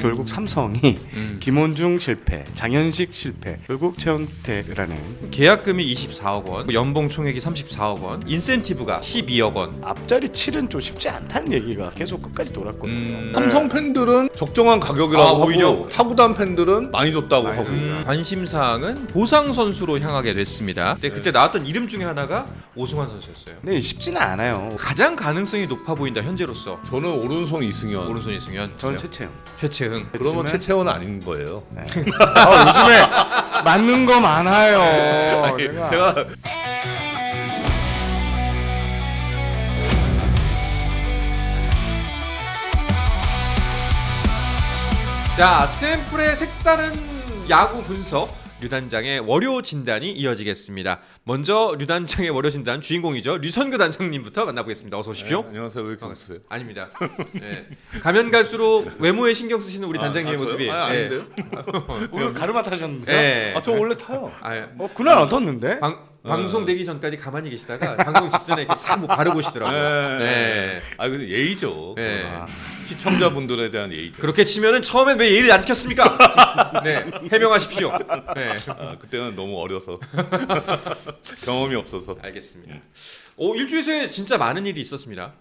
결국 삼성이 김원중 실패, 장현식 실패, 결국 최원태를 하는 계약금이 24억 원, 연봉 총액이 34억 원, 인센티브가 12억 원. 앞자리 7은 좀 쉽지 않다는 얘기가 계속 끝까지 돌았거든요. 삼성 팬들은 적정한 가격이라고 오히려? 하고 타구단 팬들은 많이 줬다고 하고. 관심사항은 보상 선수로 향하게 됐습니다. 근데 그때 나왔던 이름 중에 하나가 오승환 선수였어요. 네, 쉽지는 않아요. 가장 가능성이 높아 보인다 현재로서. 저는 오른손 이승현. 오른손 이승현, 전 최채영. 최채흥. 그러면 최채원은 아닌 거예요. 요즘에 맞는 거 많아요. 제가 자, 샘플의 색다른 야구 분석, 류단장의 월요 진단이 이어지겠습니다. 먼저 류단장의 월요 진단 주인공이죠. 류선규 단장님부터 만나보겠습니다. 어서 오십시오. 네, 안녕하세요. 왜 이렇게 웃으세요? 아닙니다. 네. 가면 갈수록 외모에 신경 쓰시는 우리 단장님의 모습이. 저요? 아닌데요? 오늘 가르마 타셨는데? 네. 저 원래 타요. 그날 안 탔는데? 방송 되기 전까지 가만히 계시다가 방송 직전에 이렇게 싹 뭐 바르고 오시더라고요. 네. 근데 예의죠. 네. 시청자분들에 대한 예의죠. 그렇게 치면은 처음엔 왜 예의를 안 지켰습니까? 네, 해명하십시오. 네. 그때는 너무 어려서 경험이 없어서. 알겠습니다. 일주일 새에 진짜 많은 일이 있었습니다.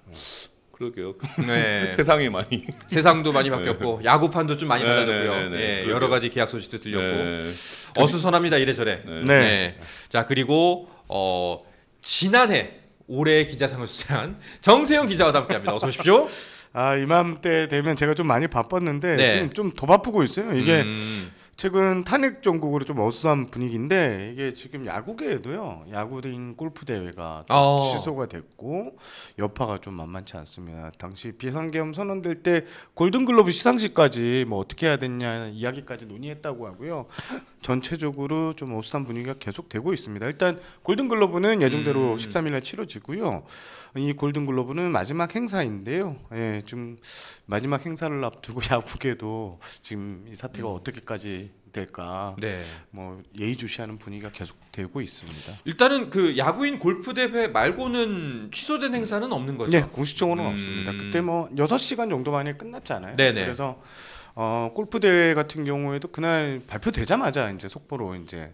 그러게요. 네. 세상이 많이. 세상도 많이 바뀌었고 야구판도 좀 많이 달라졌고요. 네, 여러 가지 계약 소식도 들렸고 네. 어수선합니다 이래저래. 네. 자 그리고 지난해 올해 기자상을 수상한 정세영 기자와 함께합니다. 어서 오십시오. 이맘때 되면 제가 좀 많이 바빴는데 네. 지금 좀 더 바쁘고 있어요. 이게 최근 탄핵 정국으로 좀 어수선한 분위기인데 이게 지금 야구계에도요. 야구인 골프 대회가 취소가 됐고 여파가 좀 만만치 않습니다. 당시 비상계엄 선언될 때 골든글러브 시상식까지 뭐 어떻게 해야 되냐 이야기까지 논의했다고 하고요. 전체적으로 좀 어수선한 분위기가 계속되고 있습니다. 일단 골든글러브는 예정대로 13일날 치러지고요. 이 골든글러브는 마지막 행사인데요. 예, 좀 마지막 행사를 앞두고 야구계도 지금 이 사태가 어떻게까지 될까? 네. 뭐 예의주시하는 분위기가 계속되고 있습니다. 일단은 그 야구인 골프 대회 말고는 취소된 행사는 없는 거죠? 네, 공식적으로는 없습니다. 그때 뭐 6시간 정도 만에 끝났잖아요. 네네. 그래서 골프 대회 같은 경우에도 그날 발표되자마자 이제 속보로 이제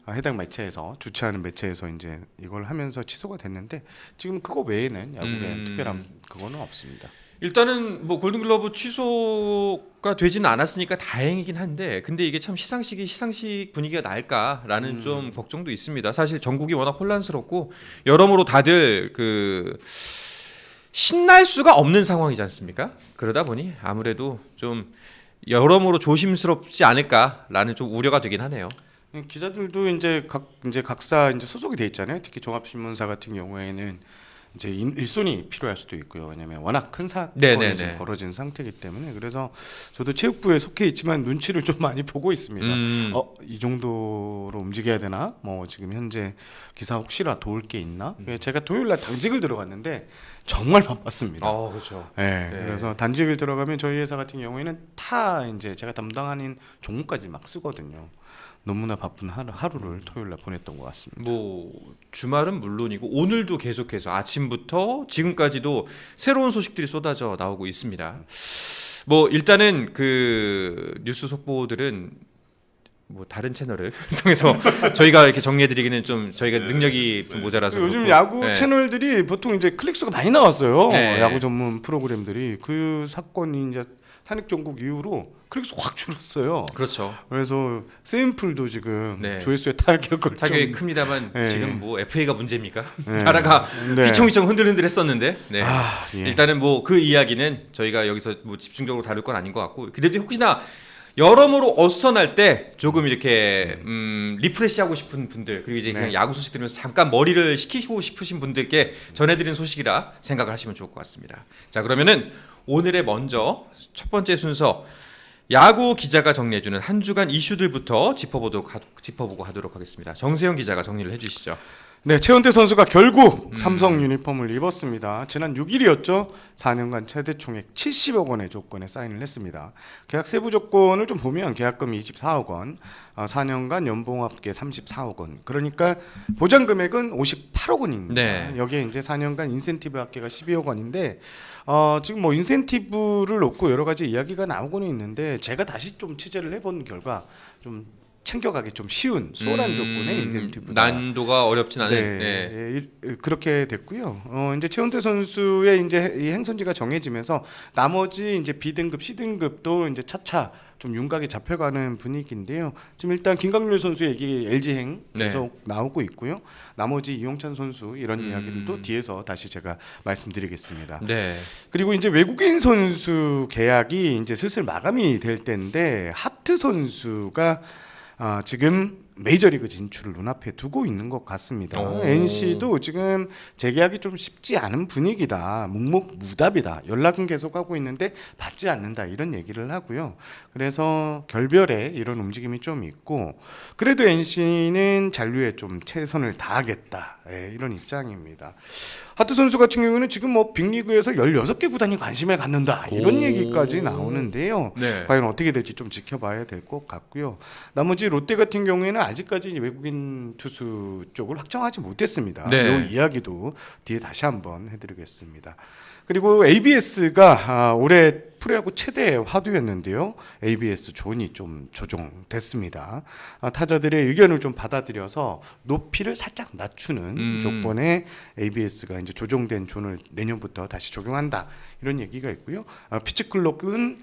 해당 매체에서 주최하는 매체에서 이제 이걸 하면서 취소가 됐는데 지금 그거 외에는 야구에 특별한 그거는 없습니다. 일단은 뭐 골든글러브 취소가 되지는 않았으니까 다행이긴 한데 근데 이게 참 시상식 분위기가 날까라는 좀 걱정도 있습니다. 사실 전국이 워낙 혼란스럽고 여러모로 다들 그 신날 수가 없는 상황이지 않습니까? 그러다 보니 아무래도 좀 여러모로 조심스럽지 않을까라는 좀 우려가 되긴 하네요. 기자들도 이제 각사 이제 소속이 돼 있잖아요. 특히 종합신문사 같은 경우에는 이제 일손이 필요할 수도 있고요. 왜냐하면 워낙 큰 사건이 지금 벌어진 상태이기 때문에 그래서 저도 체육부에 속해 있지만 눈치를 좀 많이 보고 있습니다. 이 정도로 움직여야 되나? 뭐 지금 현재 기사 혹시나 도울 게 있나? 제가 토요일날 당직을 들어갔는데 정말 바빴습니다. 그렇죠. 네, 그래서 단직을 들어가면 저희 회사 같은 경우에는 타 이제 제가 담당하는 종목까지 막 쓰거든요. 너무나 바쁜 하루를 토요일날 보냈던 것 같습니다. 뭐 주말은 물론이고 오늘도 계속해서 아침부터 지금까지도 새로운 소식들이 쏟아져 나오고 있습니다. 뭐 일단은 그 뉴스 속보들은 뭐 다른 채널을 통해서 저희가 이렇게 정리해드리기는 좀 저희가 능력이 좀 모자라서 요즘 그렇고. 야구 채널들이 보통 이제 클릭수가 많이 나왔어요. 네. 야구 전문 프로그램들이 그 사건이 이제 탄핵 정국 이후로 클릭수 확 줄었어요. 그렇죠. 그래서 세인풀도 지금 조회수에 타격이 큽니다만 지금 뭐 FA가 문제입니까? 네. 나라가 휘청휘청 흔들흔들했었는데 일단은 뭐 그 이야기는 저희가 여기서 뭐 집중적으로 다룰 건 아닌 것 같고 그래도 혹시나 여러모로 어수선할 때 조금 이렇게 리프레시하고 싶은 분들 그리고 이제 그냥 야구 소식 들으면서 잠깐 머리를 식히고 싶으신 분들께 전해드린 소식이라 생각을 하시면 좋을 것 같습니다. 자 그러면은 오늘의 먼저 첫 번째 순서 야구 기자가 정리해주는 한 주간 이슈들부터 짚어보고 가도록 하겠습니다. 정세영 기자가 정리를 해주시죠. 네, 최원태 선수가 결국 삼성 유니폼을 입었습니다. 지난 6일이었죠. 4년간 최대 총액 70억 원의 조건에 사인을 했습니다. 계약 세부 조건을 좀 보면 계약금이 24억 원, 4년간 연봉 합계 34억 원. 그러니까 보장 금액은 58억 원입니다. 네. 여기에 이제 4년간 인센티브 합계가 12억 원인데 지금 뭐 인센티브를 놓고 여러 가지 이야기가 나오고는 있는데 제가 다시 좀 취재를 해본 결과 좀 챙겨가기 좀 쉬운 수월한 조건의 인센티브다. 난도가 어렵진 않은. 네, 그렇게 됐고요. 이제 최원태 선수의 이제 이 행선지가 정해지면서 나머지 이제 B등급, C등급도 이제 차차 좀 윤곽이 잡혀가는 분위기인데요. 지금 일단 김강률 선수의 얘기 LG행 계속 나오고 있고요. 나머지 이용찬 선수 이런 이야기들도 뒤에서 다시 제가 말씀드리겠습니다. 네. 그리고 이제 외국인 선수 계약이 이제 슬슬 마감이 될 때인데 하트 선수가 지금 메이저리그 진출을 눈앞에 두고 있는 것 같습니다. NC도 지금 재계약이 좀 쉽지 않은 분위기다. 묵묵무답이다. 연락은 계속하고 있는데 받지 않는다. 이런 얘기를 하고요. 그래서 결별에 이런 움직임이 좀 있고 그래도 NC는 잔류에 좀 최선을 다하겠다. 네, 이런 입장입니다. 하트 선수 같은 경우는 지금 뭐 빅리그에서 16개 구단이 관심을 갖는다. 이런 얘기까지 나오는데요. 네. 과연 어떻게 될지 좀 지켜봐야 될 것 같고요. 나머지 롯데 같은 경우에는 아직까지 외국인 투수 쪽을 확정하지 못했습니다. 네. 이 이야기도 뒤에 다시 한번 해드리겠습니다. 그리고 ABS가 올해 프로야구 최대 화두였는데요. ABS 존이 좀 조정됐습니다. 타자들의 의견을 좀 받아들여서 높이를 살짝 낮추는 조건에 ABS가 이제 조정된 존을 내년부터 다시 적용한다. 이런 얘기가 있고요. 피치클록은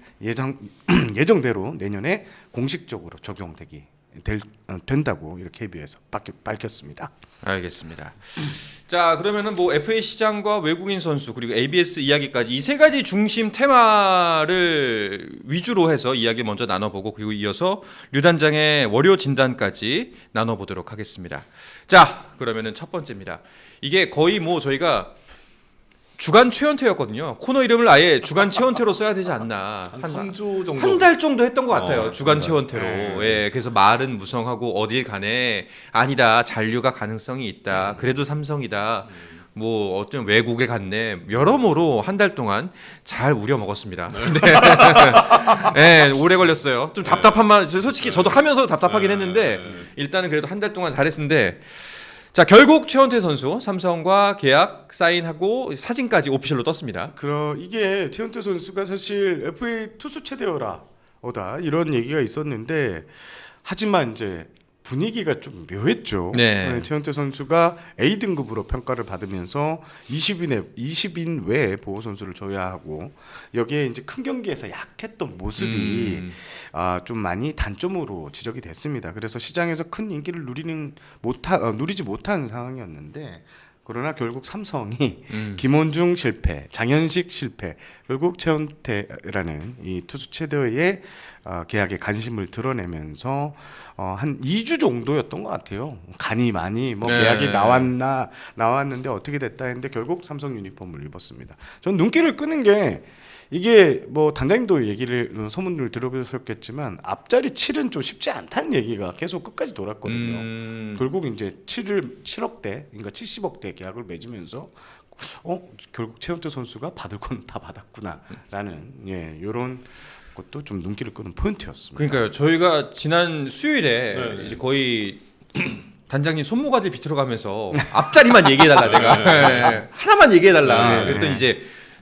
예정대로 내년에 공식적으로 적용되기 된다고 이렇게 KBO에서 밝혔습니다. 알겠습니다. 자, 그러면은 뭐 FA 시장과 외국인 선수 그리고 ABS 이야기까지 이 세 가지 중심 테마를 위주로 해서 이야기 먼저 나눠보고 그리고 이어서 류 단장의 월요 진단까지 나눠보도록 하겠습니다. 자, 그러면은 첫 번째입니다. 이게 거의 뭐 저희가 주간 최원태였거든요. 코너 이름을 아예 주간 최원태로 써야 되지 않나. 한 3주 정도. 한 달 정도 했던 것 같아요. 주간 한 달. 최원태로. 예, 그래서 말은 무성하고 어딜 가네. 아니다. 잔류가 가능성이 있다. 그래도 삼성이다. 뭐 어떤 외국에 갔네. 여러모로 한 달 동안 잘 우려 먹었습니다. 네, 오래 걸렸어요. 좀 답답한 말. 솔직히 저도 하면서 답답하긴 했는데 일단은 그래도 한 달 동안 잘했는데. 자, 결국 최원태 선수 삼성과 계약 사인하고 사진까지 오피셜로 떴습니다. 이게 최원태 선수가 사실 FA 투수 최대어다 이런 얘기가 있었는데 하지만 이제 분위기가 좀 묘했죠. 네. 최원태 선수가 A 등급으로 평가를 받으면서 20인 외에 보호 선수를 줘야 하고 여기에 이제 큰 경기에서 약했던 모습이 좀 많이 단점으로 지적이 됐습니다. 그래서 시장에서 큰 인기를 누리지 못한 상황이었는데 그러나 결국 삼성이 김원중 실패, 장현식 실패, 결국 최원태라는 이 투수 최대의 계약에 관심을 드러내면서 한 2주 정도였던 것 같아요. 간이 많이 뭐 계약이 나왔는데 어떻게 됐다 했는데 결국 삼성 유니폼을 입었습니다. 전 눈길을 끄는 게 이게 뭐 단장님도 소문을 들어보셨겠지만 앞자리 7은 좀 쉽지 않다는 얘기가 계속 끝까지 돌았거든요. 결국 이제 7억대, 그러니까 70억대 계약을 맺으면서 결국 최원태 선수가 받을 건 다 받았구나라는 이런 것도 좀 눈길을 끄는 포인트였습니다. 그러니까요. 저희가 지난 수요일에 이제 거의 단장님 손모가지 비틀어가면서 앞자리만 얘기해달라 내가 하나만 얘기해달라. 그랬더니 이제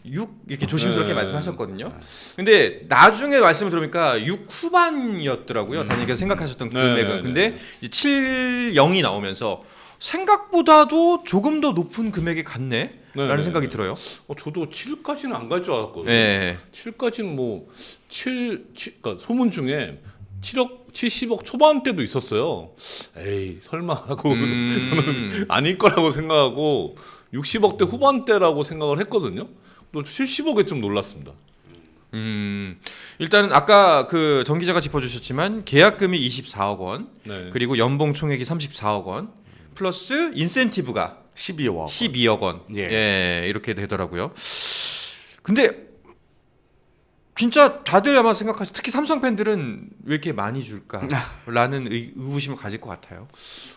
6 이렇게 조심스럽게 말씀하셨거든요. 근데 나중에 말씀을 들으니까 6 후반이었더라고요. 단장님께서 생각하셨던 금액은. 근데 7-0이 나오면서 생각보다도 조금 더 높은 금액에 갔네? 라는 생각이 들어요. 저도 7까지는 안 갈 줄 알았거든요. 네. 7까지는 뭐 그러니까 소문 중에 7억, 70억 초반대도 있었어요. 에이 설마 하고 저는 아닐 거라고 생각하고 60억대 후반대라고 생각을 했거든요. 또 70억에 좀 놀랐습니다. 일단은 아까 그 정 기자가 짚어주셨지만 계약금이 24억 원, 그리고 연봉 총액이 34억 원, 플러스 인센티브가 12억 원. 예, 이렇게 되더라고요. 근데 진짜 다들 아마 생각하시 특히 삼성 팬들은 왜 이렇게 많이 줄까라는 의구심을 가질 것 같아요.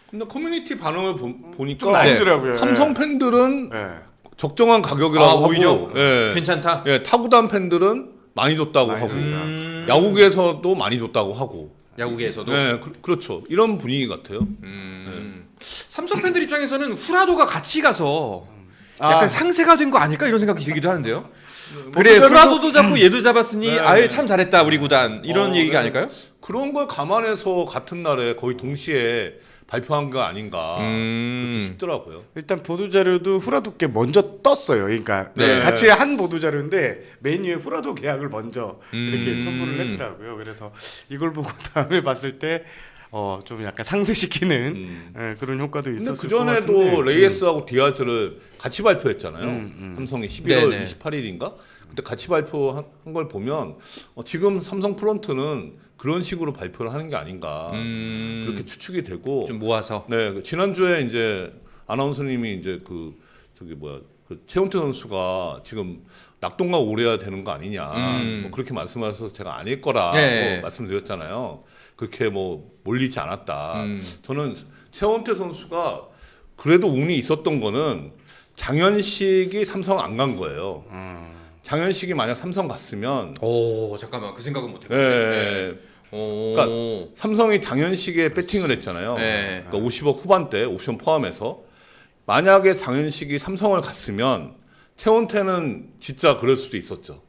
근데 커뮤니티 반응을 좀 보니까 나뉘더라고요. 삼성 팬들은 네. 적정한 가격이라고 오히려 하고, 예. 괜찮다. 예, 타구단 팬들은 많이 줬다고 많이 하고, 줬다. 야구계에서도 많이 줬다고 하고, 야구계에서도. 네, 그렇죠. 이런 분위기 같아요. 삼성 팬들 입장에서는 후라도가 같이 가서 약간 상세가 된 거 아닐까 이런 생각이 들기도 하는데요. 그래 후라도도 잡고 얘도 잡았으니 네. 아예 참 잘했다 우리 구단 이런 얘기가 네. 아닐까요? 그런 걸 감안해서 같은 날에 거의 동시에 발표한 거 아닌가 그렇게 싶더라고요. 일단 보도 자료도 후라도께 먼저 떴어요. 그러니까 네. 같이 한 보도 자료인데 메인 위에 후라도 계약을 먼저 이렇게 첨부를 했더라고요. 그래서 이걸 보고 다음에 봤을 때 좀 약간 상쇄시키는 그런 효과도 근데 있었을 그 것 같은데. 전에도 레이에스하고 디아즈를 같이 발표했잖아요. 삼성이 11월 네네. 28일인가? 그때 같이 발표한 걸 보면 지금 삼성 프론트는 그런 식으로 발표를 하는 게 아닌가 그렇게 추측이 되고 좀 모아서. 네, 그 지난주에 이제 아나운서님이 이제 그 최원태 선수가 지금 낙동강 오래야 되는 거 아니냐 뭐 그렇게 말씀하셔서 제가 아닐 거라고 네. 말씀드렸잖아요. 그렇게 뭐 몰리지 않았다. 저는 최원태 선수가 그래도 운이 있었던 거는 장현식이 삼성 안 간 거예요. 장현식이 만약 삼성 갔으면 오 잠깐만 그 생각은 예, 못했는데. 그러니까 삼성이 장현식에 배팅을 했잖아요. 네. 그러니까 50억 후반대 옵션 포함해서 만약에 장현식이 삼성을 갔으면 최원태는 진짜 그럴 수도 있었죠.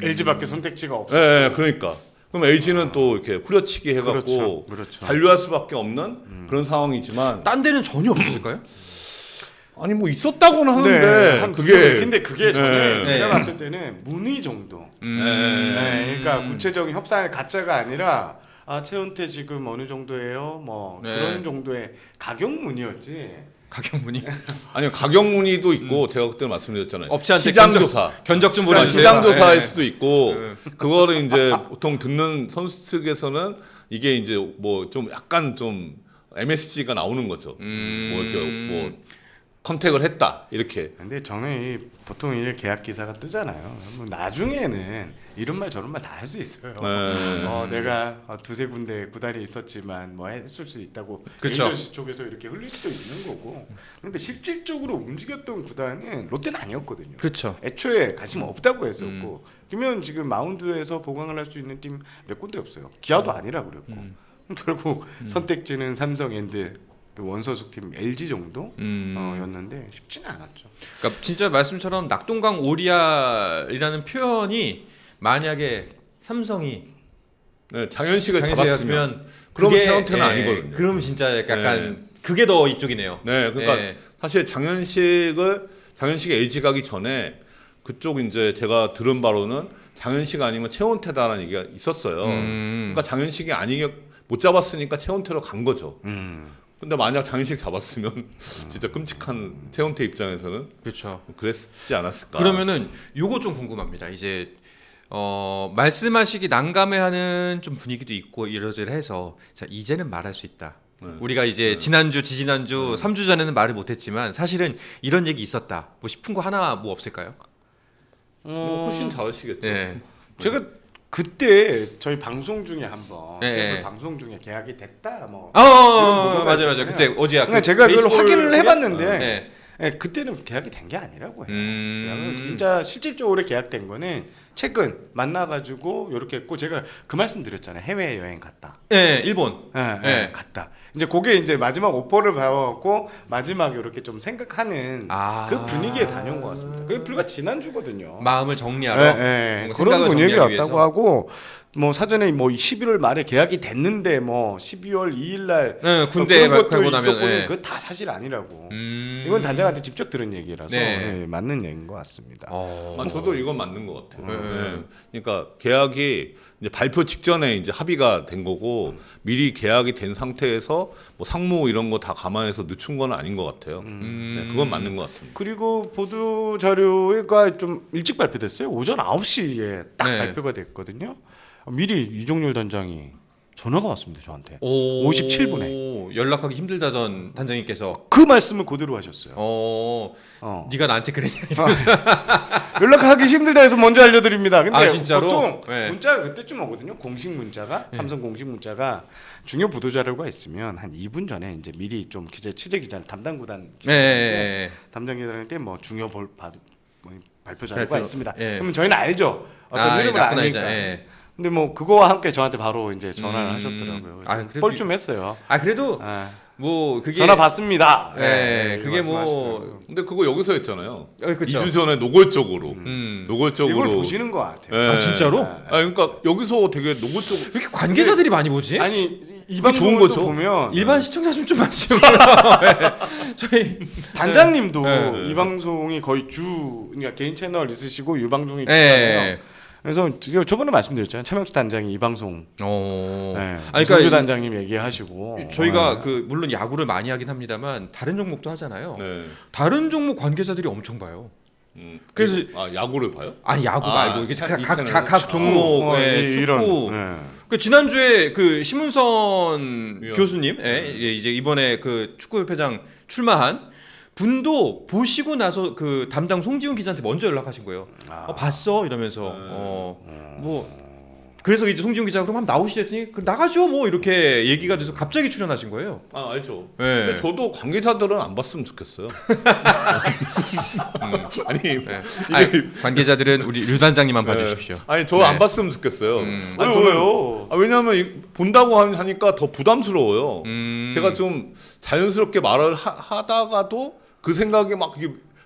LG밖에 선택지가 없어. 예, 그러니까 그럼 LG는 또 이렇게 후려치기 해갖고 그렇죠. 잔류할 수밖에 없는 그런 상황이지만 딴 데는 전혀 없었을까요? 아니 뭐 있었다고는 하는데 네, 그게 근데 그게 저는 네. 제가 네. 봤을 때는 문의 정도. 네. 네, 그러니까 구체적인 협상의 가짜가 아니라 최은태 지금 어느 정도예요? 뭐 네. 그런 정도의 가격 문의였지. 가격문이 아니요 가격 문의도 있고 제가 그때 말씀드렸잖아요. 업체한테 시장 조사. 견적 좀 보내주세요. 시장 조사일 네. 수도 있고 그거를 이제 보통 듣는 선수 측에서는 이게 이제 뭐 좀 약간 좀 MSG가 나오는 거죠. 뭐 이렇게 뭐 컨택을 했다 이렇게. 근데 저는 보통 이 계약 기사가 뜨잖아요. 뭐 나중에는 이런 말 저런 말 다 할 수 있어요. 네. 내가 두세 군데 구단이 있었지만 뭐 했을 수 있다고 그쵸. 에이전시 쪽에서 이렇게 흘릴 수도 있는 거고. 근데 실질적으로 움직였던 구단은 롯데는 아니었거든요. 그렇죠. 애초에 관심 없다고 했었고 그러면 지금 마운드에서 보강을 할 수 있는 팀 몇 군데 없어요. 기아도 아니라 그랬고 결국 선택지는 삼성앤드 그 원소속 팀 LG 정도 였는데 쉽지는 않았죠. 그러니까 진짜 말씀처럼 낙동강 오리알이라는 표현이 만약에 삼성이 네, 장현식을 장현식이었으면 잡았으면 그러면 최원태는 아니거든요. 그럼 진짜 약간 그게 더 이쪽이네요. 네, 그러니까 예. 사실 장현식이 LG 가기 전에 그쪽 이제 제가 들은 바로는 장현식 아니면 최원태다라는 얘기가 있었어요. 그러니까 장현식이 못 잡았으니까 최원태로 간 거죠. 근데 만약 장현식 잡았으면 진짜 끔찍한 최원태 입장에서는 그렇죠. 그랬지 않았을까. 그러면은 요거 좀 궁금합니다. 이제 말씀하시기 난감해하는 좀 분위기도 있고 이러저러해서 자 이제는 말할 수 있다. 우리가 이제 지난주, 지지난주, 3주 전에는 말을 못했지만 사실은 이런 얘기 있었다. 뭐 싶은 거 하나 뭐 없을까요? 뭐 훨씬 잘하시겠죠. 네. 제가 그때 저희 방송 중에 한번 네. 세븐 방송 중에 계약이 됐다 뭐 맞아 맞아. 그때 어제야. 그러니까 제가 그걸 베이스볼 확인을 해봤는데 네. 네, 그때는 계약이 된 게 아니라고 해요. 계약은 진짜 실질적으로 계약된 거는 최근 만나가지고 이렇게 했고 제가 그 말씀 드렸잖아요. 해외 여행 갔다. 네, 일본. 네. 갔다. 이제 그게 이제 마지막 오퍼를 받았고 마지막에 이렇게 좀 생각하는 그 분위기에 다녀온 것 같습니다. 그게 불과 지난주거든요. 마음을 정리하러 그런 생각을 분위기 정리하기 왔다고 위해서. 하고 뭐 사전에 뭐 11월 말에 계약이 됐는데 뭐 12월 2일 날 군대 그런 것도 가고 나면 있었고는 그거 다 사실 아니라고. 이건 단장한테 직접 들은 얘기라서 네. 맞는 얘기인 것 같습니다. 저도 이건 맞는 것 같아요. 네. 그러니까 계약이 이제 발표 직전에 이제 합의가 된 거고 미리 계약이 된 상태에서 뭐 상무 이런 거 다 감안해서 늦춘 건 아닌 것 같아요. 네, 그건 맞는 것 같습니다. 그리고 보도 자료가 좀 일찍 발표됐어요. 오전 9시에 딱 네. 발표가 됐거든요. 미리 이종률 단장이 전화가 왔습니다 저한테. 오, 57분에 연락하기 힘들다던 단장님께서 그 말씀을 그대로 하셨어요. 네가 나한테 그랬냐 이러면서. 연락하기 힘들다 해서 먼저 알려드립니다. 근데 아, 진짜로? 보통 네. 문자가 그때쯤 오거든요. 공식 문자가 삼성 공식 문자가 중요 보도 자료가 있으면 한 2분 전에 이제 미리 좀 취재 기자 담당 구단 기자한테 담당 기자한테 뭐 중요 발표 자료가 있습니다. 그러면 저희는 알죠. 어떤 이름을 아니까. 근데 뭐 그거와 함께 저한테 바로 이제 전화를 하셨더라고요. 뻘쭘했어요. 그래도 뭐 그게 전화 받습니다. 그게 뭐 근데 그거 여기서 했잖아요. 그쵸. 2주 전에 노골적으로. 노골적으로. 이걸 보시는 것 같아요. 진짜로? 그러니까 여기서 되게 노골적으로. 왜 이렇게 관계자들이 많이 보지? 아니 이 좋은 방송을 거죠. 보면 일반 시청자 좀 많지. 저희 단장님도 이 방송이 거의 그러니까 개인 채널 있으시고 이 방송이 주잖아요. 그래서 저번에 말씀드렸잖아요. 차명수 단장이 이 방송, 그러니까 단장님 얘기하시고 저희가 물론 야구를 많이 하긴 합니다만 다른 종목도 하잖아요. 다른 종목 관계자들이 엄청 봐요. 그래서 야구를 봐요? 아니 야구 말고 이게 각 종목 축구. 그 지난주에 그 심은선 교수님, 이제 이번에 그 축구협회장 출마한 분도 보시고 나서 그 담당 송지훈 기자한테 먼저 연락하신 거예요. 봤어 이러면서 뭐 그래서 이제 송지훈 기자 그럼 한번 나오시죠 했더니 나가죠 뭐 이렇게 얘기가 돼서 갑자기 출연하신 거예요. 알죠. 근데 저도 관계자들은 안 봤으면 좋겠어요. 아니 관계자들은 우리 류 단장님만 봐주십시오. 아니 저 안 봤으면 좋겠어요. 왜요? 왜냐하면 본다고 하니까 더 부담스러워요. 제가 좀 자연스럽게 말을 하다가도 그 생각이 막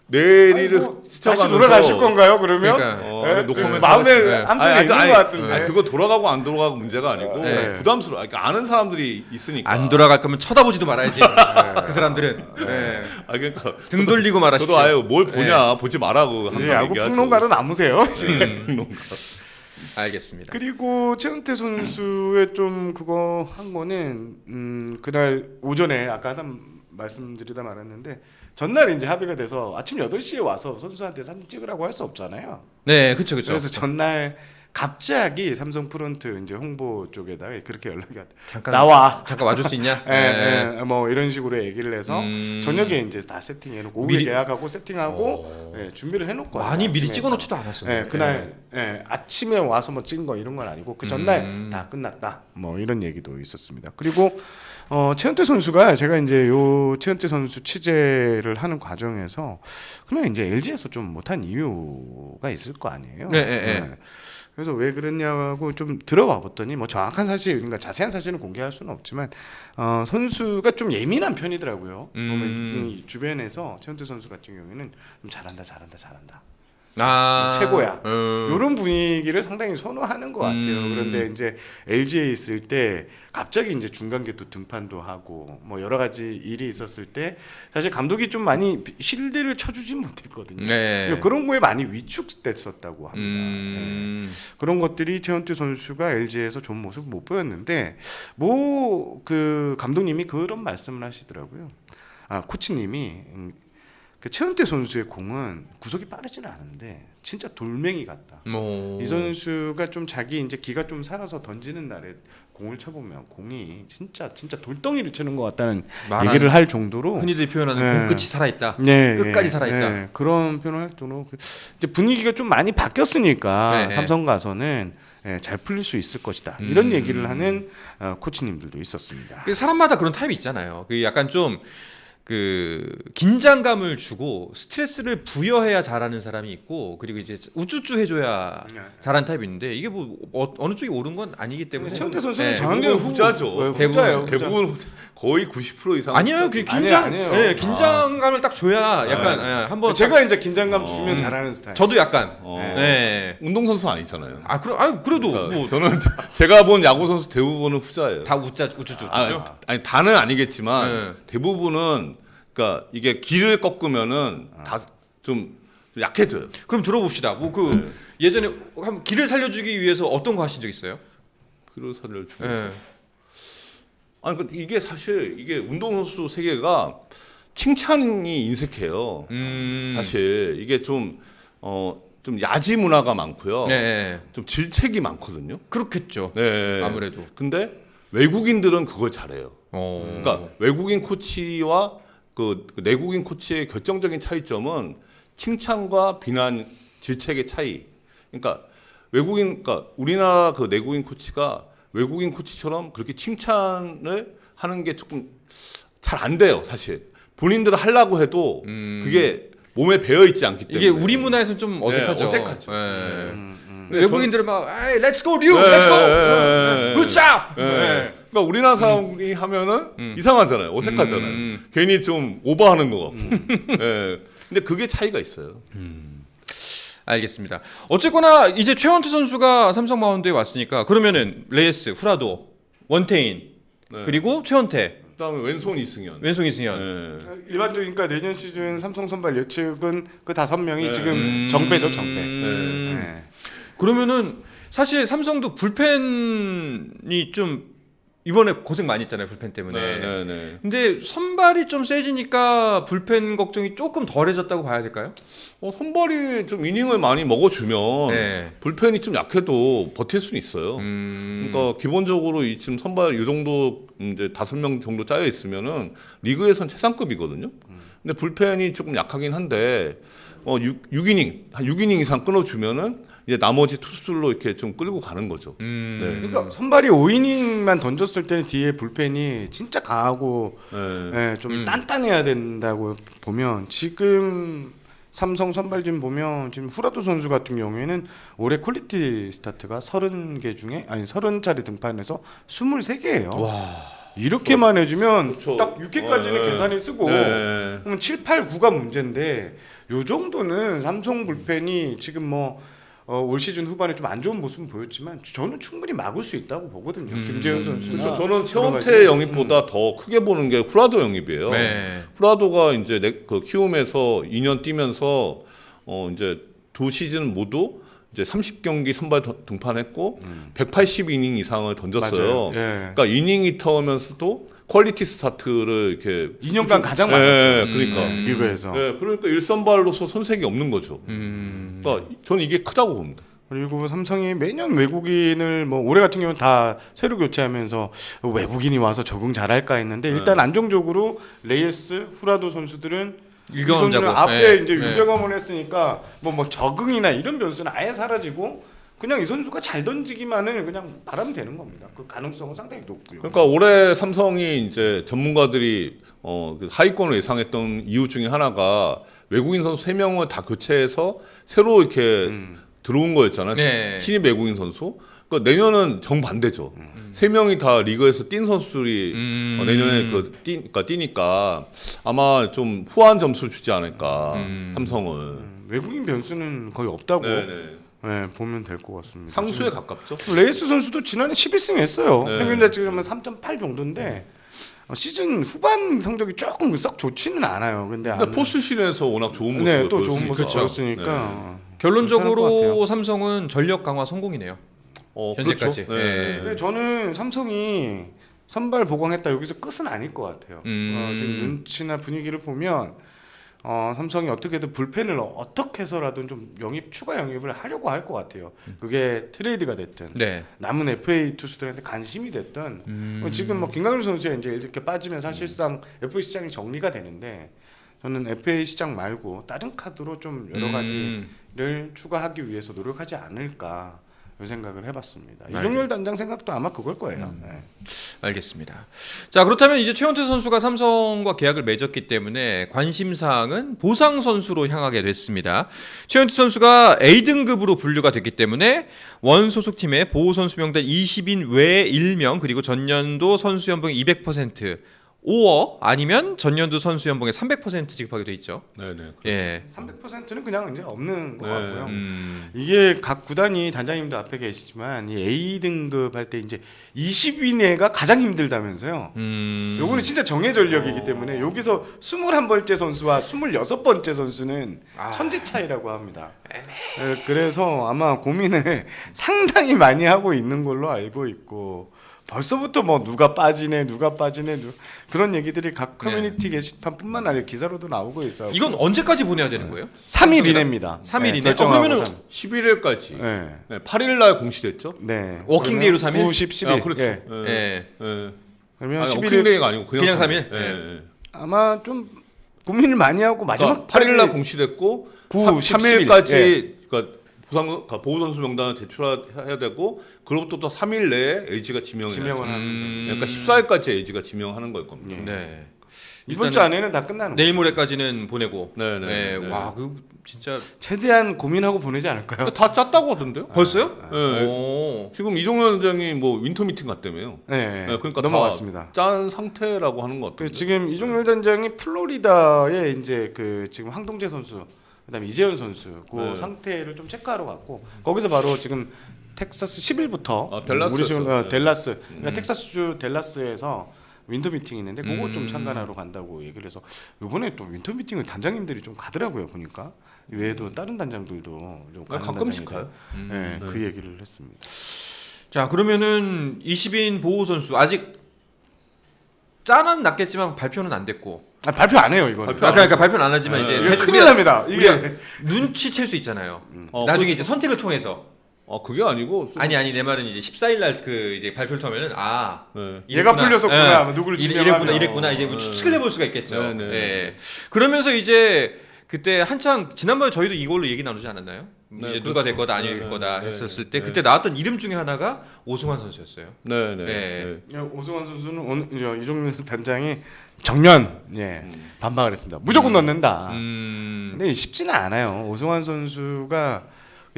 내리를 다시 돌아가실 건가요? 그러면 마음에 한쪽에 있는 것 같은데. 그거 돌아가고 안 돌아가고 문제가 아니고 부담스러워. 그러니까 아는 사람들이 있으니까. 안 돌아갈 거면 쳐다보지도 말아야지. 그 사람들은. 그러니까 등 돌리고 말하십시오. 저도 아예 뭘 보냐 보지 말라고 항상 야구 얘기하죠. 평론가는 남으세요. 알겠습니다. 그리고 최은태 선수의 좀 그거 한 거는 그날 오전에 아까 말씀드리다 말았는데 전날 이제 합의가 돼서 아침 8시에 와서 선수한테 사진 찍으라고 할 수 없잖아요. 네, 그렇죠. 그래서 전날 갑자기 삼성 프런트 이제 홍보 쪽에다가 그렇게 연락이 왔다. 나와. 잠깐 와줄 수 있냐? 뭐 이런 식으로 얘기를 해서 저녁에 이제 다 세팅해놓고 오후에 계약하고 세팅하고 준비를 해놓고 많이 미리 찍어놓지도 않았었는데. 그날 아침에 와서 뭐 찍은 거 이런 건 아니고 그 전날 다 끝났다. 뭐 이런 얘기도 있었습니다. 그리고 최은태 선수가 제가 이제 요 최은태 선수 취재를 하는 과정에서 그러면 이제 LG에서 좀 못한 이유가 있을 거 아니에요. 그래서 왜 그랬냐고 좀 들어봐 봤더니 뭐 정확한 사실, 그러니까 자세한 사실은 공개할 수는 없지만 선수가 좀 예민한 편이더라고요. 보면 이 주변에서 최은태 선수 같은 경우에는 좀 잘한다. 최고야. 이런 분위기를 상당히 선호하는 것 같아요. 그런데 이제 LG에 있을 때 갑자기 이제 중간계 또 등판도 하고 뭐 여러 가지 일이 있었을 때 사실 감독이 좀 많이 실드를 쳐주진 못했거든요. 그런 거에 많이 위축됐었다고 합니다. 그런 것들이 최은태 선수가 LG에서 좋은 모습을 못 보였는데 뭐 그 감독님이 그런 말씀을 하시더라고요. 코치님이 그 최은태 선수의 공은 구속이 빠르지는 않은데 진짜 돌멩이 같다. 이 선수가 좀 자기 이제 기가 좀 살아서 던지는 날에 공을 쳐보면 공이 진짜 돌덩이를 치는 것 같다는 얘기를 할 정도로 흔히들 표현하는 공 끝이 살아있다. 끝까지 살아있다. 그런 표현을 할 정도로 이제 분위기가 좀 많이 바뀌었으니까 삼성 가서는 잘 풀릴 수 있을 것이다. 이런 얘기를 하는 코치님들도 있었습니다. 사람마다 그런 타입이 있잖아요. 그 약간 좀 그 긴장감을 주고 스트레스를 부여해야 잘하는 사람이 있고, 그리고 이제 우쭈쭈 해줘야 잘하는 타입이 있는데 이게 뭐 어느 쪽이 옳은 건 아니기 때문에 최은태 선수는 정확히 후자죠. 대부분 거의 90% 이상. 아니에요. 그 긴장감을 딱 줘야 약간 한번 제가 이제 긴장감 주면 잘하는 스타일. 저도 약간 운동선수 아니잖아요. 그래도 뭐 저는 제가 본 야구 선수 대부분은 후자예요. 다 우쭈쭈. 아니 다는 아니겠지만 대부분은, 그러니까 이게 길을 꺾으면은 다 좀 약해져요. 그럼 들어봅시다. 뭐 그 예전에 한 길을 살려주기 위해서 어떤 거 하신 적 있어요? 길을 살려주기 위해서. 아니 이게 사실 이게 운동선수 세계가 칭찬이 인색해요. 사실 이게 좀 야지 문화가 많고요. 좀 질책이 많거든요. 그렇겠죠. 네. 아무래도. 근데 외국인들은 그걸 잘해요. 어. 그러니까 외국인 코치와 그 내국인 코치의 결정적인 차이점은 칭찬과 비난, 질책의 차이. 그러니까 그러니까 우리나라 그 내국인 코치가 외국인 코치처럼 그렇게 칭찬을 하는 게 조금 잘 안 돼요, 사실. 본인들은 하려고 해도 그게 몸에 배어 있지 않기 때문에. 이게 우리 문화에서는 좀 어색하죠. 네, 어색하죠. 외국인들은 막 에이, let's go Ryu, let's go, good job. 그러니까 우리나라 사람이 하면은 이상하잖아요, 어색하잖아요. 괜히 좀 오버하는 것 같고. 근데 그게 차이가 있어요. 알겠습니다. 어쨌거나 이제 최원태 선수가 삼성 마운드에 왔으니까 그러면은 레이스, 후라도, 원태인 그리고 최원태. 그다음에 왼손 이승현. 왼손 이승현. 일반적이니까 내년 시즌 삼성 선발 예측은 그 5명이 지금 정배죠, 정배. 그러면은 사실 삼성도 불펜이 좀 이번에 고생 많이 했잖아요, 불펜 때문에. 근데 선발이 좀 세지니까 불펜 걱정이 조금 덜해졌다고 봐야 될까요? 선발이 좀 이닝을 많이 먹어주면 불펜이 좀 약해도 버틸 수는 있어요. 그러니까 기본적으로 지금 선발 이 정도 이제 5명 정도 짜여 있으면은 리그에선 최상급이거든요. 근데 불펜이 조금 약하긴 한데 6이닝 한 6이닝 이상 끊어주면은 이제 나머지 투수들로 이렇게 좀 끌고 가는 거죠. 그러니까 선발이 5이닝만 던졌을 때는 뒤에 불펜이 진짜 강하고 좀 단단해야 된다고 보면 지금 삼성 선발진 보면 지금 후라도 선수 같은 경우에는 올해 퀄리티 스타트가 30개 중에 30차례 등판해서 23개예요. 와. 이렇게만 해주면 그렇죠. 딱 6회까지는 계산이 쓰고 그럼 7, 8, 9가 문제인데 요 정도는 삼성 불펜이 지금 올 시즌 후반에 좀 안 좋은 모습은 보였지만 저는 충분히 막을 수 있다고 보거든요. 김재현 선수나 그렇죠. 저는 최원태 영입보다 더 크게 보는 게 후라도 영입이에요. 후라도가 이제 그 키움에서 2년 뛰면서 이제 2시즌 모두 이제 30경기 선발 등판했고 180이닝 이상을 던졌어요. 그러니까 이닝이 터면서도 퀄리티 스타트를 이렇게 2년간 가장 많았어요. 그러니까 리그에서. 그러니까 일선발로서 손색이 없는 거죠. 그러니까 저는 이게 크다고 봅니다. 그리고 삼성이 매년 외국인을 올해 같은 경우는 다 새로 교체하면서 외국인이 와서 적응 잘할까 했는데 일단 안정적으로 레이스, 후라도 선수들은 이 선수는 앞에 이제 유병헌을 했으니까 뭐 적응이나 이런 변수는 아예 사라지고 그냥 이 선수가 잘 던지기만을 그냥 바라면 되는 겁니다. 그 가능성은 상당히 높고요. 그러니까 올해 삼성이 이제 전문가들이 하위권을 예상했던 이유 중에 하나가 외국인 선수 3명을 다 교체해서 새로 이렇게 들어온 거였잖아요. 신입 외국인 선수. 그러니까 내년은 정반대죠. 3명이 다 리그에서 뛴 선수들이 내년에 뛰니까 아마 좀 후한 점수를 주지 않을까 삼성은. 외국인 변수는 거의 없다고 보면 될 것 같습니다. 상수에 가깝죠. 레이스 선수도 지난해 11승 했어요. 평균 자책점은 3.8 정도인데 시즌 후반 성적이 조금 썩 좋지는 않아요. 근데 포스트시즌에서 워낙 좋은 모습을 또 좋은 모습 보였으니까 결론적으로 삼성은 전력 강화 성공이네요. 현재까지. 그렇죠. 근데 저는 삼성이 선발 보강했다 여기서 끝은 아닐 것 같아요. 지금 눈치나 분위기를 보면 삼성이 어떻게든 불펜을 어떻게 해서라도 좀 추가 영입을 하려고 할 것 같아요. 그게 트레이드가 됐든 남은 FA 투수들한테 관심이 됐든 지금 김강률 선수가 이제 이렇게 빠지면 사실상 FA 시장이 정리가 되는데 저는 FA 시장 말고 다른 카드로 좀 여러 가지를 추가하기 위해서 노력하지 않을까 이 생각을 해봤습니다. 이종열 단장 생각도 아마 그걸 거예요. 알겠습니다. 자, 그렇다면 이제 최원태 선수가 삼성과 계약을 맺었기 때문에 관심사항은 보상 선수로 향하게 됐습니다. 최원태 선수가 A등급으로 분류가 됐기 때문에 원 소속팀의 보호 선수 명단 20인 외 1명 그리고 전년도 선수 연봉 200% 5억 아니면 전년도 선수 연봉의 300% 지급하게 돼 있죠. 네네. 예. 300%는 그냥 이제 없는 것 같고요. 이게 각 구단이 단장님도 앞에 계시지만 이 A 등급 할 때 이제 20위내가 가장 힘들다면서요. 요거는 진짜 정예 전력이기 때문에 여기서 21번째 선수와 26번째 선수는 천지 차이라고 합니다. 그래서 아마 고민을 상당히 많이 하고 있는 걸로 알고 있고 벌써부터 뭐 누가 빠지네 그런 얘기들이 각 커뮤니티 게시판뿐만 아니라 기사로도 나오고 있어요. 이건 언제까지 보내야 되는 거예요? 3일 이내입니다. 3일 이내. 결정하고 그러면은 11일까지. 네. 네, 8일 날 공시됐죠? 네. 워킹데이로 3일? 9, 10, 11. 아, 그렇죠. 예. 예. 그러면 아니, 11일 워킹데이가 아니고 그냥 3일? 예. 예. 아마 좀 고민을 많이 하고 마지막 8일 날 공시됐고 9, 10, 3일까지 11. 그러니까 보호 선수 명단을 제출해야 되고 그로부터 또 3일 내에 LG가 지명을 하면 그러니까 14일까지 LG가 지명하는 걸 겁니다. 네. 이번 주 안에는 다 끝나는 내일 모레까지는 보내고. 네네. 네. 와, 그 진짜 최대한 고민하고 보내지 않을까요? 다 짰다고 하던데요? 벌써요? 네. 오. 지금 이종현 원장이 뭐 윈터 미팅 갔다며요. 네. 그러니까 넘어갔습니다. 짠 상태라고 하는 것 같아요. 지금 이종열 단장이 플로리다에 이제 그 지금 황동재 선수, 그다음에 이재현 선수 그 네. 상태를 좀 체크하러 갔고 거기서 바로 지금 텍사스 10일부터 댈라스였어. 우리 지금 네. 델라스, 그러니까 텍사스주 델라스에서 윈터 미팅이 있는데 그거 좀 참관하러 간다고 얘기를 해서 이번에 또 윈터 미팅을 단장님들이 좀 가더라고요 보니까 외에도 다른 단장들도 좀 가는 가끔씩 단장이다. 가요. 네, 그 얘기를 했습니다. 자, 그러면은 20인 보호 선수 아직 짠은 났겠지만 발표는 안 됐고. 발표 안 해요 이거는. 그러니까 발표는 안 하지만 이제 이거 대충 큰일 납니다. 이게 눈치챌 수 있잖아요. 나중에 이제 선택을 통해서. 그게 아니고 아니 내 말은 이제 14일 날 그 이제 발표를 통하면은 네. 얘가 풀렸었구나. 누구를 지명하면 이랬구나 이제 뭐 추측을 해볼 수가 있겠죠. 네. 예. 그러면서 이제 그때 한창 지난번에 저희도 이걸로 얘기 나누지 않았나요? 네, 이제 그렇죠. 누가 될 거다 아닐 네, 거다 네, 했었을 네, 때 네. 그때 나왔던 이름 중에 하나가 오승환 선수였어요. 네네. 네. 오승환 선수는 오늘 이종민 단장이 정면 반박을 했습니다. 무조건 넣는다. 근데 쉽지는 않아요. 오승환 선수가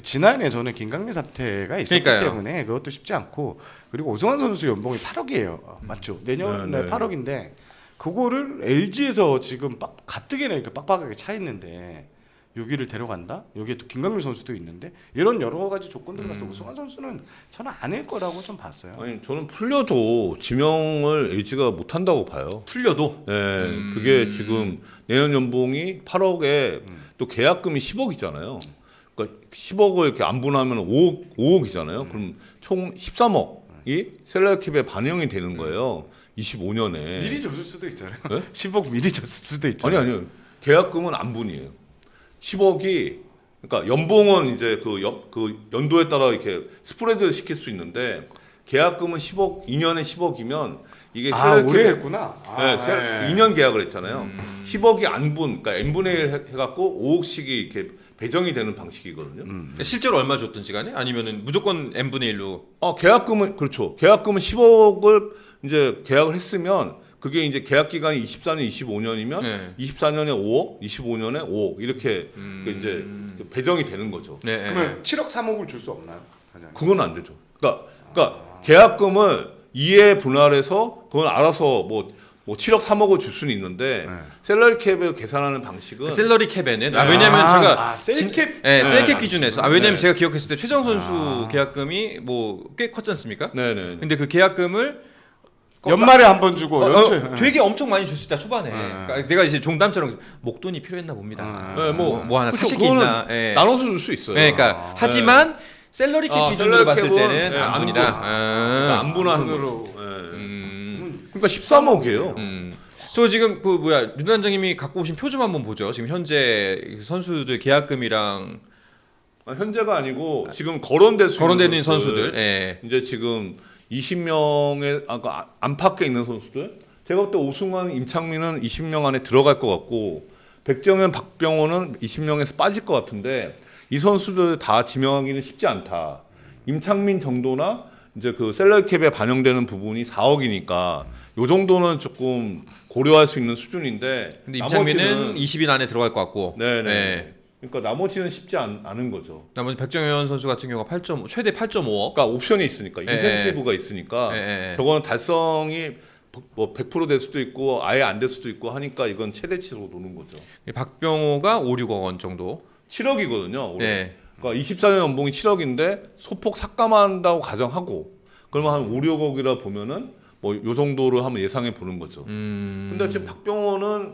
지난해 저는 김강민 사태가 있었기 그러니까요. 때문에 그것도 쉽지 않고 그리고 오승환 선수 연봉이 8억이에요. 맞죠? 내년에 네. 8억인데 그거를 LG에서 지금 가뜩이나 이렇게 빡빡하게 차 있는데 여기를 데려간다? 여기에 또 김강민 선수도 있는데 이런 여러 가지 조건들을 봐서 오승환 선수는 저는 아닐 거라고 좀 봤어요. 아니 저는 풀려도 지명을 LG가 못 한다고 봐요. 풀려도. 네, 그게 지금 내년 연봉이 8억에 또 계약금이 10억이잖아요. 그러니까 10억을 이렇게 안 분하면 5억이잖아요. 그럼 총 13억이 셀러캡에 반영이 되는 거예요. 25년에. 미리 줬을 수도 있잖아요. 네? 10억 미리 줬을 수도 있잖아요. 아니요. 계약금은 안 분이에요. 10억이 그러니까 연봉은 이제 그 연도에 따라 이렇게 스프레드를 시킬 수 있는데 계약금은 10억 2년에 10억이면 이게 오래 했구나. 네, 2년 계약을 했잖아요. 10억이 안 분, 그러니까 n분의 1 해갖고 5억씩이 이렇게 배정이 되는 방식이거든요. 실제로 얼마 줬든지 간에 아니면은 무조건 n분의 1로. 계약금은 그렇죠. 계약금은 10억을 이제 계약을 했으면 그게 이제 계약 기간이 24년, 25년이면 네. 24년에 5억, 25년에 5억 이렇게 이제 배정이 되는 거죠. 네. 그러면 7억 3억을 줄 수 없나요? 그건 안 되죠. 그러니까 계약금을 2에 분할해서 그건 알아서 뭐 7억 3억을 줄 수는 있는데 샐러리 캡을 계산하는 방식은 샐러리 캡에는 왜냐면 제가 셀캡 셀캡 기준에서 왜냐면 네. 제가 기억했을 때 최정 선수 계약금이 뭐 꽤 컸지 않습니까? 네네. 근데 그 계약금을 연말에 한 번 주고 되게 엄청 많이 줄 수 있다 초반에. 그러니까 내가 이제 종담처럼 목돈이 필요했나 봅니다. 네, 뭐 하나 그렇죠. 사실 게 있나. 나눠서 줄 수 있어요. 그러니까 하지만 샐러리 캡 기준으로 봤을 샐러리 때는 캡은 단분이다. 그러니까 안 분하는 으로. 그러니까 13억이에요. 저 지금 그 윤 단장님이 갖고 오신 표 좀 한번 보죠. 지금 현재 선수들 계약금이랑 현재가 아니고 지금 거론되는 선수들. 예. 이제 지금 20명의 안팎에 있는 선수들. 제가 볼 때 오승환, 임창민은 20명 안에 들어갈 것 같고 백정현, 박병호는 20명에서 빠질 것 같은데 이 선수들 다 지명하기는 쉽지 않다. 임창민 정도나 이제 그 셀러리 캡에 반영되는 부분이 4억이니까 요 정도는 조금 고려할 수 있는 수준인데 근데 임창민은 20인 안에 들어갈 것 같고. 네네. 네. 그러니까 나머지는 쉽지 않은 거죠. 나머지 백정현 선수 같은 경우가 최대 8.5억. 그러니까 옵션이 있으니까 인센티브가 있으니까 저거는 달성이 뭐 100% 될 수도 있고 아예 안 될 수도 있고 하니까 이건 최대치로 도는 거죠. 박병호가 5, 6억 원 정도. 7억이거든요. 올해. 네. 그러니까 24년 연봉이 7억인데 소폭 삭감한다고 가정하고 그러면 한 5, 6억이라 보면은 뭐 요 정도로 한번 예상해 보는 거죠. 근데 지금 박병호는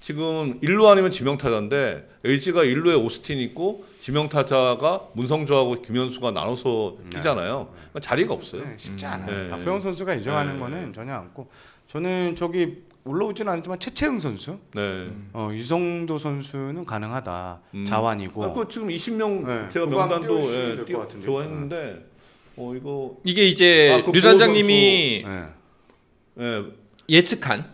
지금 1루 아니면 지명타자인데 LG가 1루에 오스틴 있고 지명타자가 문성주하고 김현수가 나눠서 뛰잖아요. 그러니까 자리가 없어요. 네, 쉽지 않아요. 네. 박병호 선수가 이정하는 네. 거는 전혀 않고 저는 저기 올라오지는 않지만 최채흥 선수, 네. 유성도 선수는 가능하다. 자완이고. 그 지금 20명 네, 제가 그거 한번 명단도 띄워주시면 될것 같은데. 좋아했는데 이거 이게 이제 그 류단장님이 네. 예, 예측한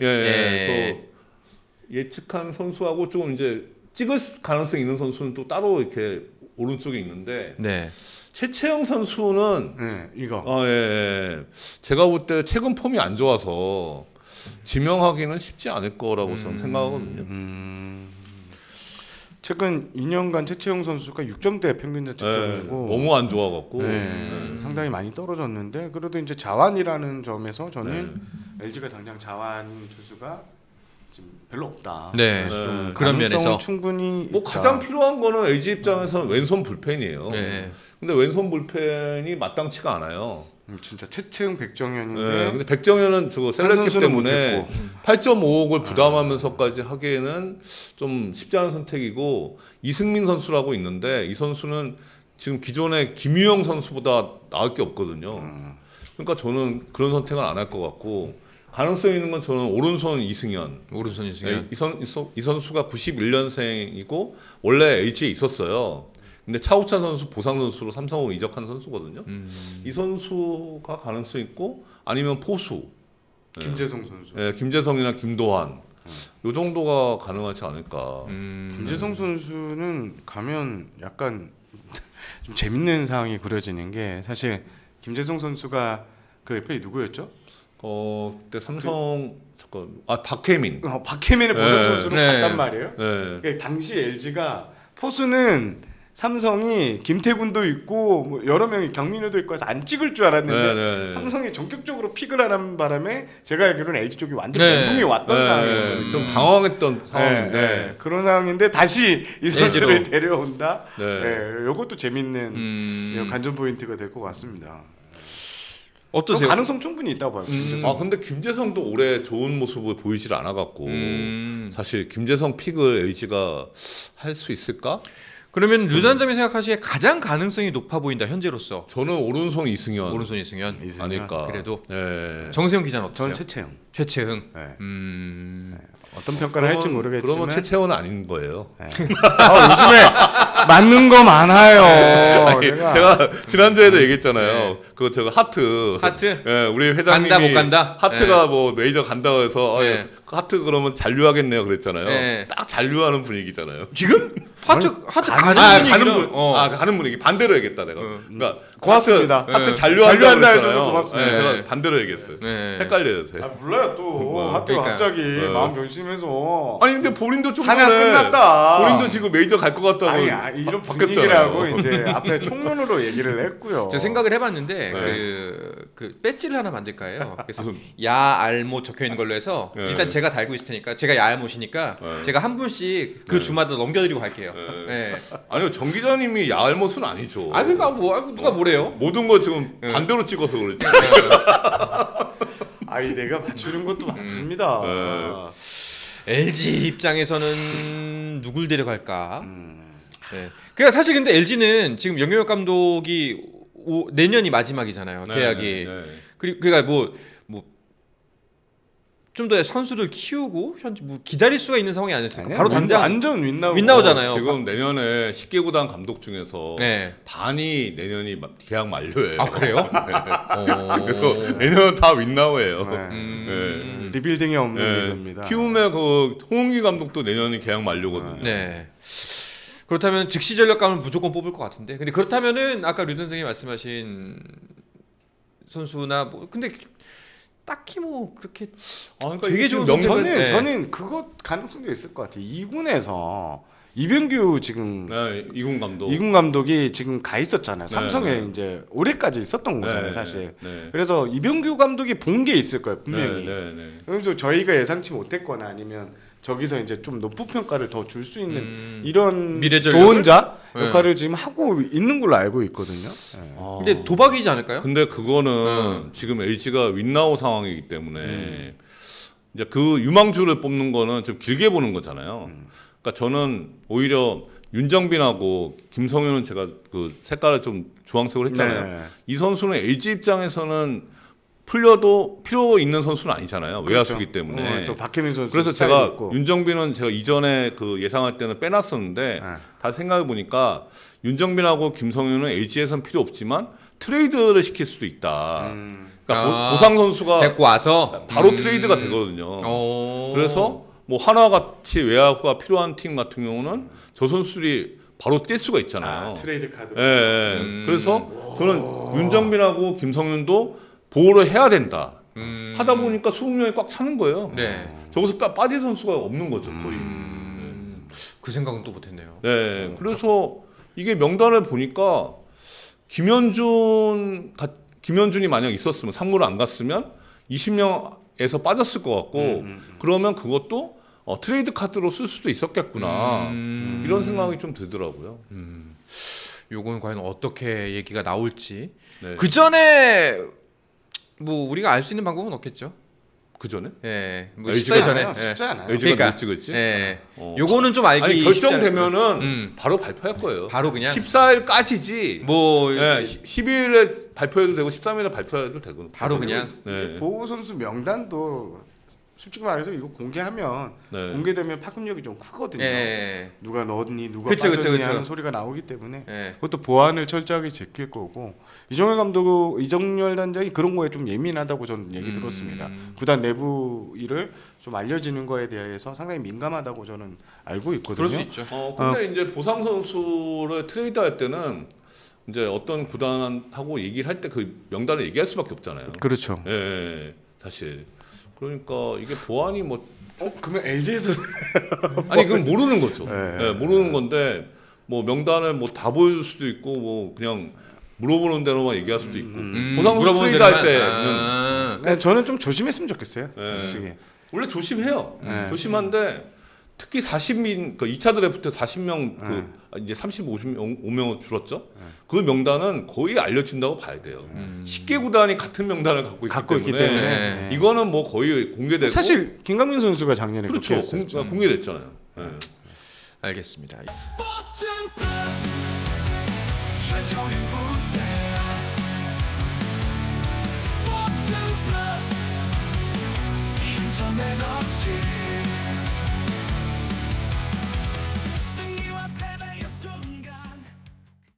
예측한 선수하고 조금 이제 찍을 가능성 있는 선수는 또 따로 이렇게 오른쪽에 있는데 네. 최채영 선수는 네, 이거. 제가 볼 때 최근 폼이 안 좋아서 지명하기는 쉽지 않을 거라고 저는 생각하거든요. 최근 2년간 최채용 선수가 6점대 평균 자책점이고 너무 안 좋아갖고 상당히 많이 떨어졌는데 그래도 이제 자완이라는 점에서 저는 LG가 당장 자완 투수가 지금 별로 없다. 네. 그래서 좀 그런 가능성은 면에서 충분히 뭐 있다. 가장 필요한 거는 LG 입장에서는 왼손 불펜이에요. 네. 근데 왼손 불펜이 마땅치가 않아요. 진짜 최채용 백정현인데 근데 백정현은 저거 셀렉캡 선수는 때문에 못했고. 8.5억을 부담하면서까지 하기에는 좀 쉽지 않은 선택이고 이승민 선수라고 있는데 이 선수는 지금 기존의 김유영 선수보다 나을 게 없거든요. 그러니까 저는 그런 선택은 안 할 것 같고 가능성 있는 건 저는 오른손 이승현. 오른손 이승현. 이 선수가 91년생이고 원래 LG에 있었어요. 근데 차우찬 선수 보상 선수로 삼성으로 이적한 선수거든요. 이 선수가 가능성 있고 아니면 포수 김재성 선수. 김재성이나 김도환 요 정도가 가능하지 않을까. 김재성 선수는 가면 약간 좀 재밌는 상황이 그려지는 게 사실 김재성 선수가 그 FA 누구였죠? 그때 삼성 박혜민. 박혜민의 보상 네. 선수로 네. 갔단 말이에요. 네. 그러니까 당시 LG가 포수는 삼성이 김태군도 있고 뭐 여러 명이 경민우도 있고 해서 안 찍을 줄 알았는데 네. 삼성이 전격적으로 픽을 하는 바람에 제가 알기로는 LG 쪽이 완전 네. 멘붕이 왔던 상황이거든요. 좀 당황했던 상황인데 그런 상황인데 다시 이 선수를 LG 로. 데려온다. 네. 이것도 재밌는 관전 포인트가 될 것 같습니다. 어떠세요? 가능성 충분히 있다고 봐요. 김재성. 근데 김재성도 올해 좋은 모습을 보이질 않아갖고 사실 김재성 픽을 LG가 할 수 있을까? 그러면 류단장이 생각하시기에 가장 가능성이 높아 보인다 현재로서 저는 오른손 이승현 오른손 이승현. 아닐까. 그래도 네. 정세영 기자는 어떠세요? 저는 최채영. 최채흥. 네. 어떤 평가를 할지 모르겠지만 그러면 최채원은 아닌 거예요. 요즘에 맞는 거 많아요. 제가 지난주에도 얘기했잖아요. 그거 저거 하트. 우리 회장님이 간다 못 간다? 하트가 뭐 메이저 간다고 해서 네. 하트 그러면 잔류하겠네요 그랬잖아요. 네. 딱 잔류하는 분위기잖아요. 지금 하트 가는 분위기는 가는 분위기 반대로 얘기했다 내가. 그러니까 고맙습니다. 하트 네. 잔류한다 해줘서 고맙습니다. 제가 네. 반대로 얘기했어요. 네. 헷갈려요. 몰라요 또 하트가 그러니까. 갑자기 마음 변심해서 아니 근데 본인도 좀 사냥 끝났다. 본인도 지금 메이저 갈 것 같다고. 아니 이런 분위기라고 이제 앞에 총론으로 얘기를 했고요. 제가 생각을 해봤는데 그 배지를 하나 만들까요? 그래서 야알못 적혀 있는 걸로 해서 일단 제가 달고 있을 테니까 제가 야알못이니까 제가 한 분씩 그 주마다 넘겨드리고 갈게요. 네. 아니요 정 기자님이 야알못은 아니죠. 그러니까 누가 뭐래요? 모든 거 지금 반대로 찍어서 그렇지. 내가 맞추는 것도 맞습니다. LG 입장에서는 누굴 데려갈까? 네. 그러니까 사실 근데 LG는 지금 영영혁 감독이 내년이 마지막이잖아요. 계약이. 그러니까 뭐 좀 더 선수를 키우고 현재 뭐 기다릴 수가 있는 상황이 아니었을까? 바로 당장 완전 윈나우잖아요. 지금 내년에 10개 구단 감독 중에서 네. 반이 내년이 계약 만료예요. 그래요? 그래서 내년은 다 윈나우예요. 리빌딩이 없는 겁니다. 키움의 그 홍은기 감독도 내년이 계약 만료거든요. 네. 그렇다면 즉시 전력감을 무조건 뽑을 것 같은데. 근데 그렇다면은 아까 류 선생님이 말씀하신 선수나 뭐 근데 딱히 뭐 그렇게 그러니까 되게 좋은 선택을 저는 그것 가능성도 있을 것 같아요. 2군에서 이병규 지금 이군 감독. 이군 감독이 지금 가 있었잖아요. 삼성에 이제 올해까지 있었던 거잖아요, 사실. 그래서 이병규 감독이 본 게 있을 거예요, 분명히. 그래서 저희가 예상치 못했거나 아니면 저기서 이제 좀 높은 평가를 더 줄 수 있는 이런 좋은 자 역할을 지금 하고 있는 걸로 알고 있거든요. 근데 도박이지 않을까요? 근데 그거는 지금 LG가 윈나우 상황이기 때문에 이제 그 유망주를 뽑는 거는 좀 길게 보는 거잖아요. 그러니까 저는 오히려 윤정빈하고 김성현은 제가 그 색깔을 좀 주황색으로 했잖아요. 네. 이 선수는 LG 입장에서는 풀려도 필요 있는 선수는 아니잖아요. 그렇죠. 외야수기 때문에. 또 박혜민 선수 그래서 스타일도 제가 있고. 윤정빈은 제가 이전에 그 예상할 때는 빼놨었는데 다 생각해 보니까 윤정빈하고 김성현은 LG에선 필요 없지만 트레이드를 시킬 수도 있다. 그러니까 보상 선수가 데리고 와서 바로 트레이드가 되거든요. 그래서 뭐 하나같이 외야가 필요한 팀 같은 경우는 저 선수들이 바로 뛸 수가 있잖아요. 트레이드 카드. 예, 예. 그래서 저는 윤정빈하고 김성윤도 보호를 해야 된다. 하다 보니까 20명이 꽉 차는 거예요. 네. 저기서 빠질 선수가 없는 거죠, 거의. 그 생각은 또 못했네요. 네. 그래서 이게 명단을 보니까 김현준이 만약 있었으면 상무를 안 갔으면 20명에서 빠졌을 것 같고 그러면 그것도 트레이드 카드로 쓸 수도 있었겠구나 이런 생각이 좀 들더라고요. 요건 과연 어떻게 얘기가 나올지. 네. 그 전에 뭐 우리가 알 수 있는 방법은 없겠죠. 그 전에? 예, 뭐 LG가 14일 전에. 않아요. 쉽지 않아요. LG가 그러니까, 못 찍었지? 예. 요거는 좀 알기 아니 쉽지 결정되면은 바로 발표할 거예요. 바로 그냥 14일까지지. 뭐 예, 12일에 발표해도 되고 13일에 발표해도 되고. 바로 그냥 네. 보호 선수 명단도 솔직히 말해서 이거 공개하면 네. 공개되면 파급력이 좀 크거든요. 예. 누가 넣었니 누가 그쵸, 빠졌니 그쵸. 하는 소리가 나오기 때문에 예. 그것도 보안을 철저하게 지킬 거고 이정열 단장이 그런 거에 좀 예민하다고 저는 얘기 들었습니다. 구단 내부 일을 좀 알려지는 거에 대해서 상당히 민감하다고 저는 알고 있거든요. 그럴 수 있죠. 근데 이제 보상 선수를 트레이드할 때는 이제 어떤 구단하고 얘기를 할 때 그 명단을 얘기할 수밖에 없잖아요. 그렇죠. 예, 예, 사실. 그러니까 이게 보안이 뭐 그러면 LG에서 아니 그건 모르는 거죠. 네. 예, 모르는 건데 뭐 명단을 뭐 다 보여줄 수도 있고 뭐 그냥 물어보는 대로만 얘기할 수도 있고 보상 선수 물어보는 트레이드 할 데만. 때는 네, 저는 좀 조심했으면 좋겠어요. 네. 솔직히. 원래 조심해요. 네. 조심한데 특히 40민 그 2차 드래프트 40명 그 이제 35명으로 줄었죠. 그 명단은 거의 알려진다고 봐야 돼요. 10개 구단이 같은 명단을 갖고 있기 때문에 때문에. 이거는 뭐 거의 공개되고 사실 김강민 선수가 작년에 그렇게 그렇죠. 했어요. 공개됐잖아요. 네. 알겠습니다. 스포츠 플러스 한정의 무대 스포츠 플러스 인터넷 없이